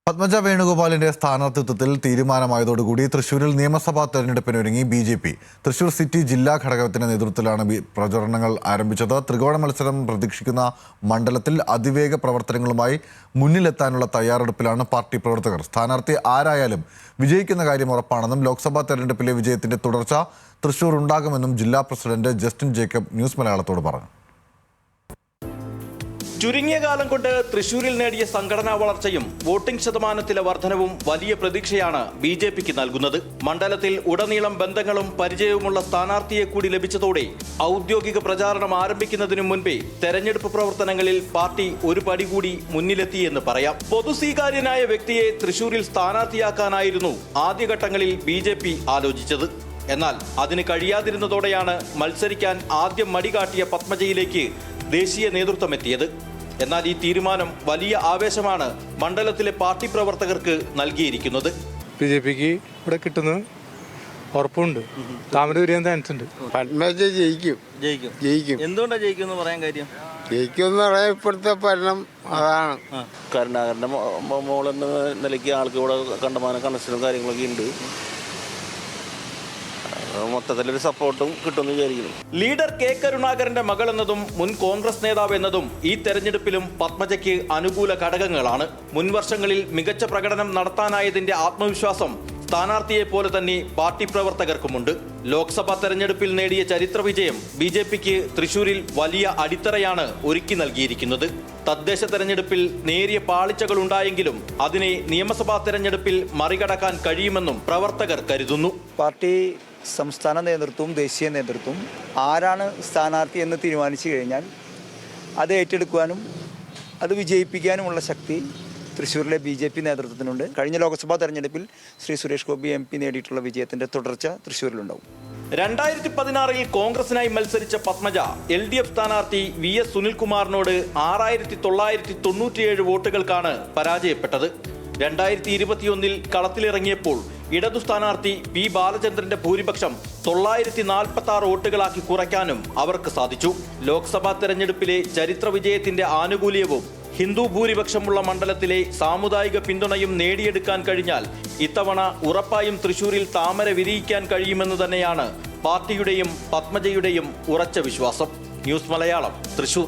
പത്മജ വേണുഗോപാലിന്റെ സ്ഥാനാർത്ഥിത്വത്തിൽ തീരുമാനമായതോടുകൂടി തൃശൂരിൽ നിയമസഭാ തെരഞ്ഞെടുപ്പിനൊരുങ്ങി BJP. Thrissur city ജില്ലാ ഘടകത്തിന്റെ നേതൃത്വത്തിലാണ് പ്രചരണങ്ങൾ ആരംഭിച്ചത്. ത്രികോണ മത്സരം പ്രതീക്ഷിക്കുന്ന മണ്ഡലത്തിൽ അതിവേഗ പ്രവർത്തനങ്ങളുമായി മുന്നിലെത്താനുള്ള തയ്യാറെടുപ്പിലാണ് പാർട്ടി പ്രവർത്തകർ. സ്ഥാനാർത്ഥി ആരായാലും വിജയിക്കുന്ന കാര്യം ഉറപ്പാണെന്നും ലോക്സഭാ തെരഞ്ഞെടുപ്പിലെ വിജയത്തിന്റെ തുടർച്ച തൃശൂർ ഉണ്ടാകുമെന്നും ജില്ലാ പ്രസിഡന്റ് ജസ്റ്റിൻ ജേക്കബ് ന്യൂസ് മലയാളത്തോട് പറഞ്ഞു. ചുരുങ്ങിയ കാലം കൊണ്ട് തൃശൂരിൽ നേടിയ സംഘടനാ വളർച്ചയും വോട്ടിംഗ് ശതമാനത്തിലെ വർധനവും വലിയ പ്രതീക്ഷയാണ് ബി.ജെ.പിക്ക് നൽകുന്നത്. മണ്ഡലത്തിൽ ഉടനീളം ബന്ധങ്ങളും പരിചയവുമുള്ള സ്ഥാനാർത്ഥിയെ കൂടി ലഭിച്ചതോടെ ഔദ്യോഗിക പ്രചാരണം ആരംഭിക്കുന്നതിനു മുൻപേ തെരഞ്ഞെടുപ്പ് പ്രവർത്തനങ്ങളിൽ പാർട്ടി ഒരു പടി കൂടി മുന്നിലെത്തിയെന്ന് പറയാം. പൊതുസ്വീകാര്യനായ വ്യക്തിയെ തൃശൂരിൽ സ്ഥാനാർത്ഥിയാക്കാനായിരുന്നു ആദ്യഘട്ടങ്ങളിൽ ബി.ജെ.പി. ആലോചിച്ചത്. എന്നാൽ അതിന് കഴിയാതിരുന്നതോടെയാണ് മത്സരിക്കാൻ ആദ്യം മടികാട്ടിയ പത്മജയിലേക്ക് ദേശീയ നേതൃത്വം എത്തിയത്. എന്നാൽ ഈ തീരുമാനം വലിയ ആവേശമാണ് മണ്ഡലത്തിലെ പാർട്ടി പ്രവർത്തകർക്ക് നൽകിയിരിക്കുന്നത്. ബി.ജെ.പിക്ക് ഇവിടെ കിട്ടുന്നത് ഉറപ്പുണ്ട്. താമര വരിയാൻ ചാൻസ് ഉണ്ട്. പത്മജ ജയിക്കും. എന്തുകൊണ്ടാണ് ജയിക്കുമെന്ന് പറയാൻ കാര്യം? ജയിക്കുമെന്ന് പറയാൻ ഇപ്പോഴത്തെ ഭരണം അതാണ്. കരുണാകരൻ്റെ മോളെന്ന നിലയ്ക്ക് ആൾക്ക് ഇവിടെ കണ്ടമാനം കണക്ഷനും കാര്യങ്ങളൊക്കെ ഉണ്ട്. മൊത്തത്തിലൊരു സപ്പോർട്ടും കിട്ടുമെന്ന് വിചാരിക്കുന്നു. ലീഡർ കെ കരുണാകരന്റെ മകൾ എന്നതും മുൻ കോൺഗ്രസ് നേതാവ് എന്നതും ഈ തെരഞ്ഞെടുപ്പിലും പത്മജയ്ക്ക് അനുകൂല ഘടകങ്ങളാണ്. മുൻവർഷങ്ങളിൽ മികച്ച പ്രകടനം നടത്താനായതിന്റെ ആത്മവിശ്വാസം സ്ഥാനാർത്ഥിയെ പോലെ തന്നെ പാർട്ടി പ്രവർത്തകർക്കുമുണ്ട്. ലോക്സഭാ തെരഞ്ഞെടുപ്പിൽ നേടിയ ചരിത്ര വിജയം ബി.ജെ.പിക്ക് തൃശൂരിൽ വലിയ അടിത്തറയാണ് ഒരുക്കി നൽകിയിരിക്കുന്നത്. തദ്ദേശ തെരഞ്ഞെടുപ്പിൽ നേരിയ പാളിച്ചകൾ ഉണ്ടായെങ്കിലും അതിനെ നിയമസഭാ തെരഞ്ഞെടുപ്പിൽ മറികടക്കാൻ കഴിയുമെന്നും പ്രവർത്തകർ കരുതുന്നു. പാർട്ടി സംസ്ഥാന നേതൃത്വവും ദേശീയ നേതൃത്വവും ആരാണ് സ്ഥാനാർത്ഥി എന്ന് തീരുമാനിച്ചു കഴിഞ്ഞാൽ അത് ഏറ്റെടുക്കുവാനും അത് വിജയിപ്പിക്കാനുമുള്ള ശക്തി തൃശ്ശൂരിലെ ബി.ജെ.പി. നേതൃത്വത്തിനുണ്ട്. കഴിഞ്ഞ ലോക്സഭാ തെരഞ്ഞെടുപ്പിൽ ശ്രീ സുരേഷ് ഗോപി MP നേടിയിട്ടുള്ള വിജയത്തിന്റെ തുടർച്ച തൃശ്ശൂരിലുണ്ടാവും. 2016 കോൺഗ്രസിനായി മത്സരിച്ച പത്മജ LDF സ്ഥാനാർത്ഥി VS സുനിൽകുമാറിനോട് 6997 വോട്ടുകൾക്കാണ് പരാജയപ്പെട്ടത്. 2021 കളത്തിലിറങ്ങിയപ്പോൾ ഇടതു സ്ഥാനാർത്ഥി P. ബാലചന്ദ്രന്റെ ഭൂരിപക്ഷം 946 വോട്ടുകളാക്കി കുറയ്ക്കാനും അവർക്ക് സാധിച്ചു. ലോക്സഭാ തെരഞ്ഞെടുപ്പിലെ ചരിത്ര വിജയത്തിന്റെ ആനുകൂല്യവും ഹിന്ദു ഭൂരിപക്ഷമുള്ള മണ്ഡലത്തിലെ സാമുദായിക പിന്തുണയും നേടിയെടുക്കാൻ കഴിഞ്ഞാൽ ഇത്തവണ ഉറപ്പായും തൃശൂരിൽ താമര വിരിയിക്കാൻ കഴിയുമെന്ന് തന്നെയാണ് പാർട്ടിയുടെയും പത്മജയുടെയും ഉറച്ച വിശ്വാസം. ന്യൂസ് മലയാളം, തൃശൂർ.